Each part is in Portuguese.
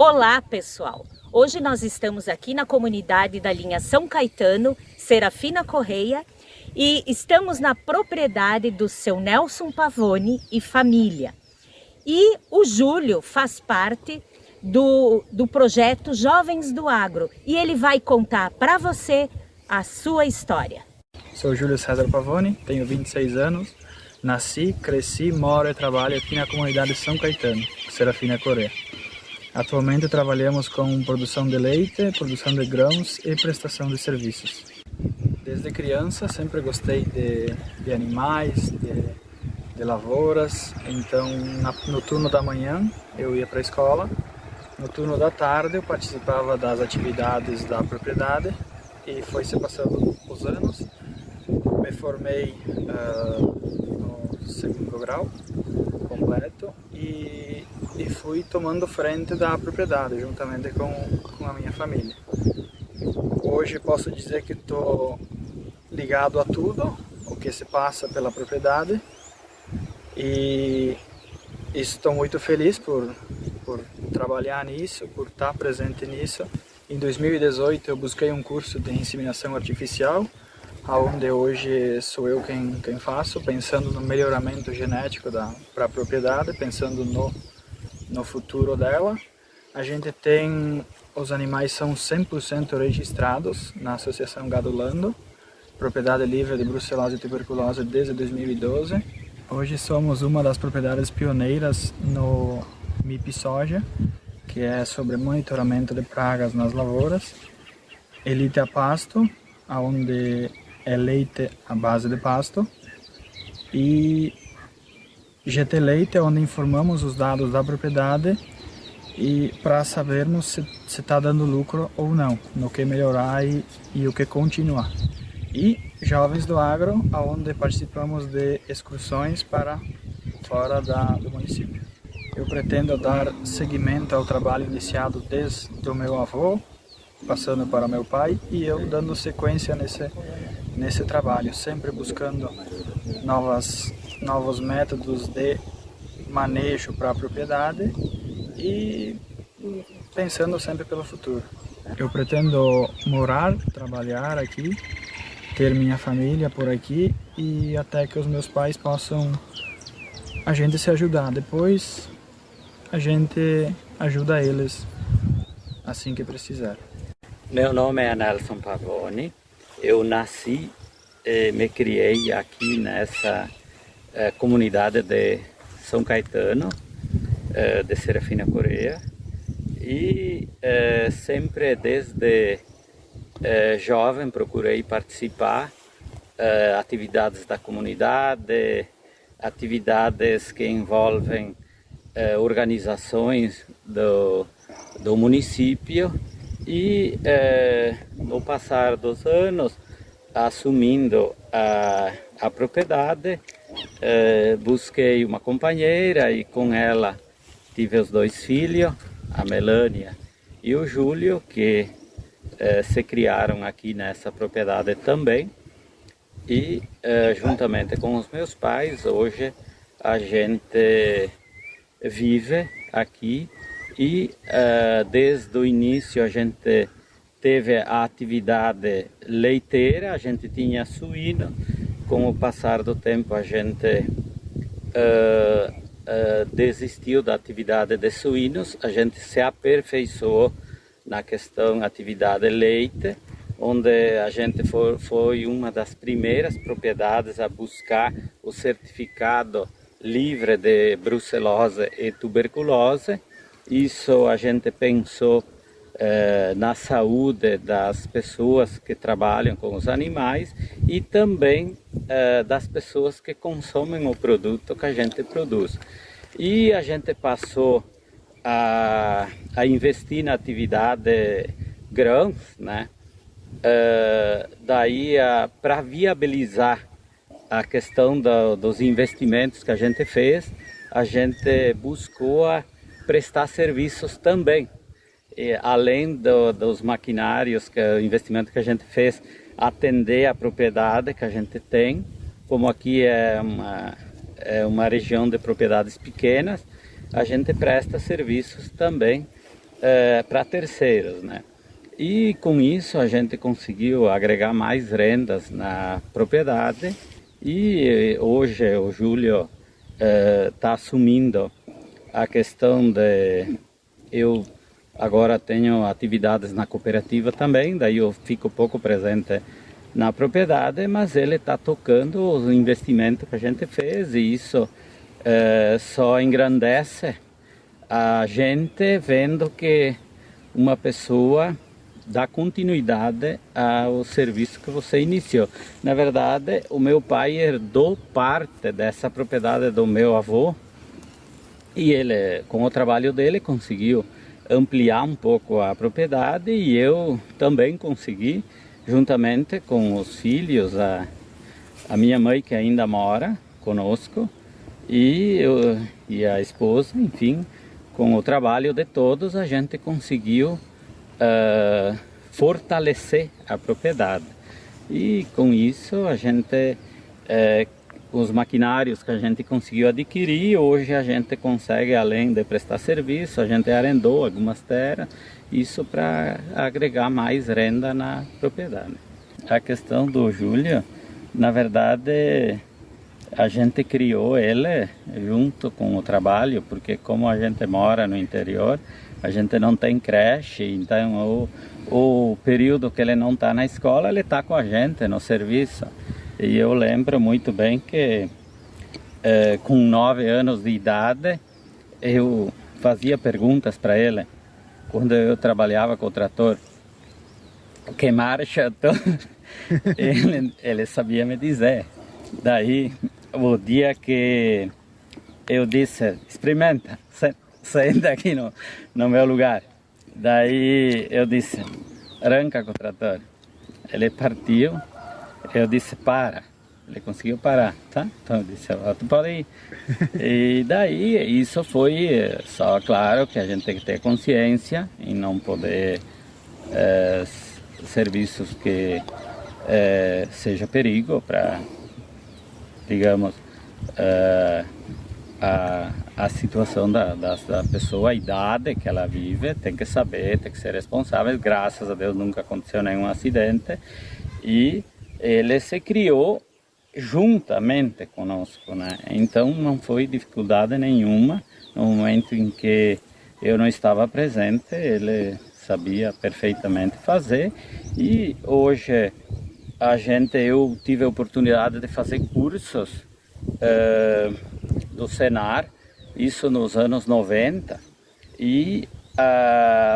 Olá, pessoal! Hoje nós estamos aqui na comunidade da linha São Caetano, Serafina Correia, e estamos na propriedade do seu Nelson Pavone e família. E o Júlio faz parte do projeto Jovens do Agro e ele vai contar para você a sua história. Sou Júlio César Pavone, tenho 26 anos, nasci, cresci, moro e trabalho aqui na comunidade São Caetano, Serafina Correia. Atualmente trabalhamos com produção de leite, produção de grãos e prestação de serviços. Desde criança sempre gostei de animais, de lavouras, então no turno da manhã eu ia para a escola, no turno da tarde eu participava das atividades da propriedade e foi se passando os anos. Me formei no segundo grau completo e fui tomando frente da propriedade juntamente com a minha família. Hoje posso dizer que estou ligado a tudo o que se passa pela propriedade e estou muito feliz por trabalhar nisso, por estar presente nisso. Em 2018 eu busquei um curso de inseminação artificial, onde hoje sou eu quem faço, pensando no melhoramento genético para a propriedade, pensando no futuro dela. A gente tem, os animais são 100% registrados na Associação Gadolando, propriedade livre de brucelose e tuberculose desde 2012. Hoje somos uma das propriedades pioneiras no MIP Soja, que é sobre monitoramento de pragas nas lavouras, Elite a Pasto, onde é leite à base de pasto, e GT Leite, onde informamos os dados da propriedade e para sabermos se está dando lucro ou não, no que melhorar e o que continuar. E Jovens do Agro, onde participamos de excursões para fora do município. Eu pretendo dar seguimento ao trabalho iniciado desde o meu avô, passando para meu pai, e eu dando sequência nesse trabalho, sempre buscando novos métodos de manejo para a propriedade e pensando sempre pelo futuro. Eu pretendo morar, trabalhar aqui, ter minha família por aqui e até que os meus pais possam a gente se ajudar. Depois a gente ajuda eles assim que precisar. Meu nome é Nelson Pavone. Eu nasci e me criei aqui nessa comunidade de São Caetano, de Serafina Correia, e sempre desde jovem procurei participar atividades da comunidade, atividades que envolvem organizações do município. E no passar dos anos, assumindo a propriedade, busquei uma companheira e com ela tive os 2 filhos, a Melânia e o Júlio, que se criaram aqui nessa propriedade também. E juntamente com os meus pais, hoje a gente vive aqui. E desde o início a gente teve a atividade leiteira, a gente tinha suíno. Com o passar do tempo a gente desistiu da atividade de suínos, a gente se aperfeiçoou na questão atividade leite, onde a gente foi uma das primeiras propriedades a buscar o certificado livre de brucelose e tuberculose. Isso a gente pensou na saúde das pessoas que trabalham com os animais e também das pessoas que consomem o produto que a gente produz. E a gente passou a investir na atividade grãos, né? Daí para viabilizar a questão dos investimentos que a gente fez, a gente buscou prestar serviços também, e, além dos maquinários, o investimento que a gente fez, atender a propriedade que a gente tem, como aqui é uma região de propriedades pequenas, a gente presta serviços também para terceiros, né? E com isso a gente conseguiu agregar mais rendas na propriedade e hoje o Júlio está assumindo a questão de... Eu agora tenho atividades na cooperativa também, daí eu fico pouco presente na propriedade, mas ele está tocando os investimentos que a gente fez e isso só engrandece a gente vendo que uma pessoa dá continuidade ao serviço que você iniciou. Na verdade, o meu pai herdou parte dessa propriedade do meu avô e ele, com o trabalho dele, conseguiu ampliar um pouco a propriedade e eu também consegui, juntamente com os filhos, a minha mãe que ainda mora conosco e a esposa, enfim, com o trabalho de todos a gente conseguiu fortalecer a propriedade e com isso a gente os maquinários que a gente conseguiu adquirir, hoje a gente consegue, além de prestar serviço, a gente arrendou algumas terras, isso para agregar mais renda na propriedade. A questão do Júlio, na verdade, a gente criou ele junto com o trabalho, porque como a gente mora no interior, a gente não tem creche, então o período que ele não está na escola, ele está com a gente no serviço. E eu lembro muito bem que com 9 anos de idade, eu fazia perguntas para ele, quando eu trabalhava com o trator, que marcha, ele sabia me dizer. Daí, o dia que eu disse, experimenta, senta aqui no meu lugar. Daí eu disse, arranca com o trator. Ele partiu, eu disse, para. Ele conseguiu parar, tá? Então eu disse, tu pode ir. E daí, isso foi só, claro, que a gente tem que ter consciência e não poder serviços que seja perigo para, digamos, a situação da pessoa, a idade que ela vive, tem que saber, tem que ser responsável. Graças a Deus nunca aconteceu nenhum acidente e ele se criou juntamente conosco, né? Então não foi dificuldade nenhuma. No momento em que eu não estava presente, ele sabia perfeitamente fazer e hoje eu tive a oportunidade de fazer cursos do Senar, isso nos anos 90, e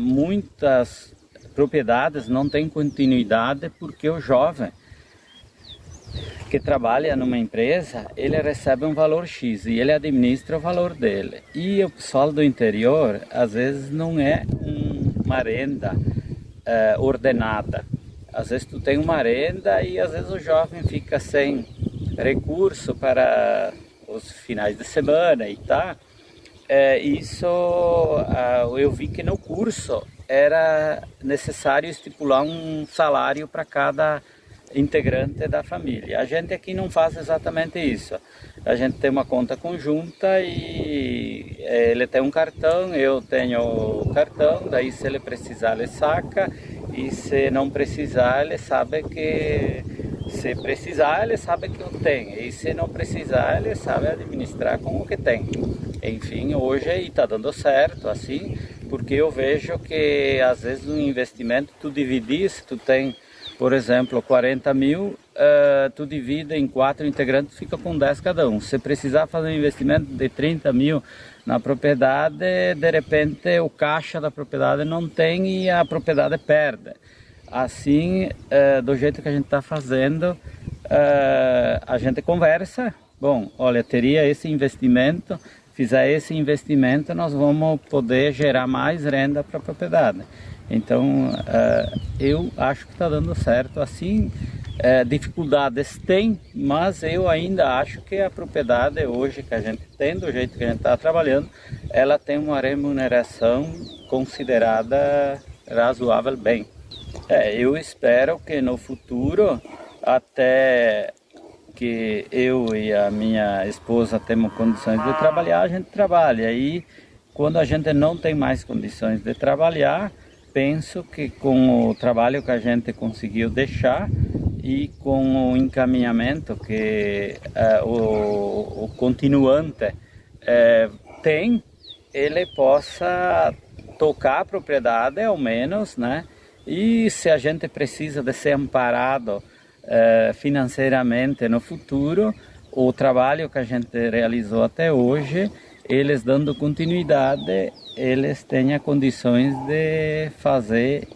muitas propriedades não têm continuidade porque o jovem que trabalha numa empresa, ele recebe um valor X e ele administra o valor dele. E o pessoal do interior, às vezes, não é uma renda ordenada. Às vezes tu tem uma renda e às vezes o jovem fica sem recurso para os finais de semana e tá. Eu vi que no curso era necessário estipular um salário para cada integrante da família. A gente aqui não faz exatamente isso. A gente tem uma conta conjunta e ele tem um cartão, eu tenho o cartão, daí se ele precisar ele saca e se não precisar ele sabe que se precisar ele sabe que eu tenho e se não precisar ele sabe administrar com o que tem. Enfim, hoje está dando certo assim, porque eu vejo que às vezes um investimento tu dividir, se tu tem, por exemplo, 40 mil, tu divide em 4 integrantes, fica com 10 cada um. Se precisar fazer um investimento de 30 mil na propriedade, de repente o caixa da propriedade não tem e a propriedade perde. Assim, do jeito que a gente está fazendo, a gente conversa. Bom, olha, teria esse investimento, fizer esse investimento, nós vamos poder gerar mais renda para a propriedade. Então, eu acho que está dando certo assim. Dificuldades tem, mas eu ainda acho que a propriedade hoje que a gente tem, do jeito que a gente está trabalhando, ela tem uma remuneração considerada razoável bem. Eu espero que no futuro, até que eu e a minha esposa temos condições de trabalhar, a gente trabalha. Aí quando a gente não tem mais condições de trabalhar, penso que com o trabalho que a gente conseguiu deixar e com o encaminhamento que o continuante tem, ele possa tocar a propriedade ao menos, né? E se a gente precisa de ser amparado financeiramente no futuro, o trabalho que a gente realizou até hoje, eles dando continuidade, eles tenham condições de fazer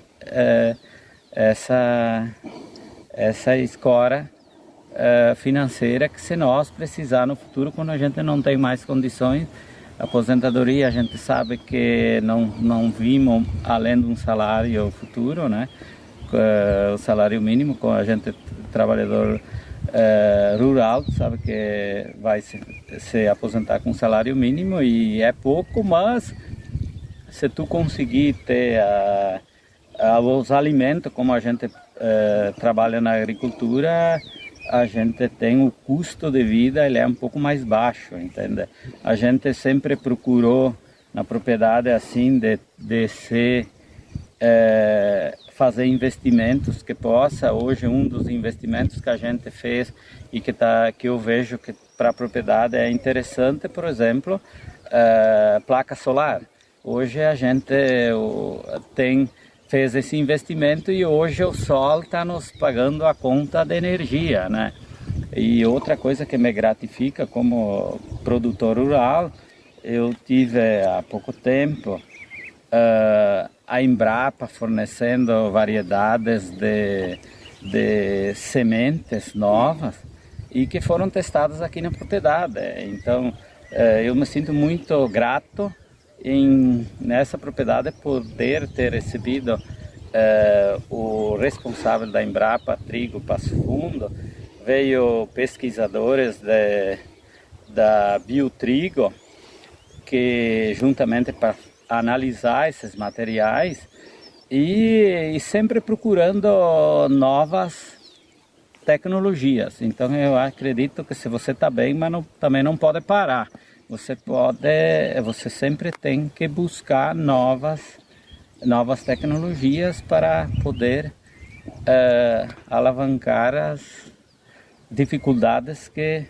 essa escora financeira que se nós precisar no futuro, quando a gente não tem mais condições. A aposentadoria, a gente sabe que não vimos além de um salário futuro, né? O salário mínimo, com a gente trabalhador rural, sabe que vai se aposentar com salário mínimo e é pouco, mas se tu conseguir ter os alimentos, como a gente trabalha na agricultura, a gente tem o custo de vida, ele é um pouco mais baixo, entende? A gente sempre procurou na propriedade assim de se fazer investimentos que possa. Hoje um dos investimentos que a gente fez e que eu vejo que para a propriedade é interessante, por exemplo, placa solar. Hoje a gente fez esse investimento e hoje o sol está nos pagando a conta de energia, né? E outra coisa que me gratifica como produtor rural, eu tive há pouco tempo a Embrapa fornecendo variedades de sementes novas e que foram testadas aqui na propriedade. Então eu me sinto muito grato nessa propriedade poder ter recebido o responsável da Embrapa Trigo Passo Fundo. Veio pesquisadores da Biotrigo, que juntamente para analisar esses materiais e sempre procurando novas tecnologias. Então eu acredito que se você está bem, mas também não pode parar. Você sempre tem que buscar novas tecnologias para poder alavancar as dificuldades que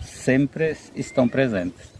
sempre estão presentes.